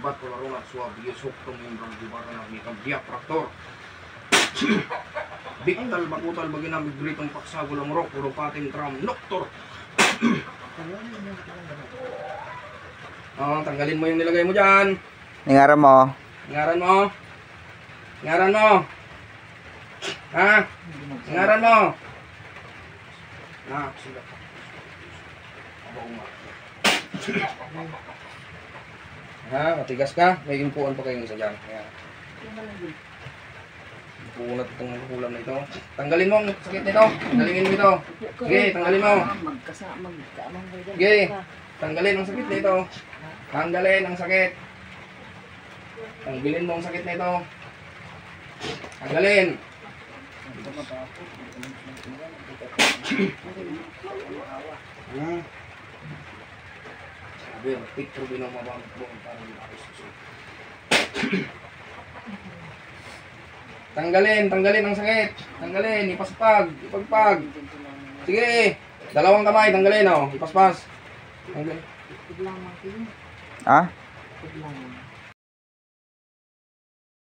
bat ko laro na suwab yusok tumimbang di ba na mikang diapraktor. Biktal bakutal bagi namin gritong paksa gulang rock puro pating tram noktor. Oh, tanggalin mo yung nilagay mo dyan. Ningaran mo. Ngaran mo. Ngaran mo. Ha? Ngaran mo. Na, sila. Ha, matigas ka? May impuan pa kayong isa dyan. Ayan. Impuan itong ulam na ito. Tanggalin mo ang sakit nito. Tanggalin mo ito. Sige, tanggalin mo. Sige, tanggalin ang sakit nito. Tanggalin ang sakit. Tanggalin mo ang sakit nito. Tanggalin. Sabi, picture din ang mabamit mo para tanggalin ang sakit. Tanggalin, ipaspag, ipagpag. Sige, dalawang kamay, tanggalin, oh. Ipaspas. Tanggalin. Ha?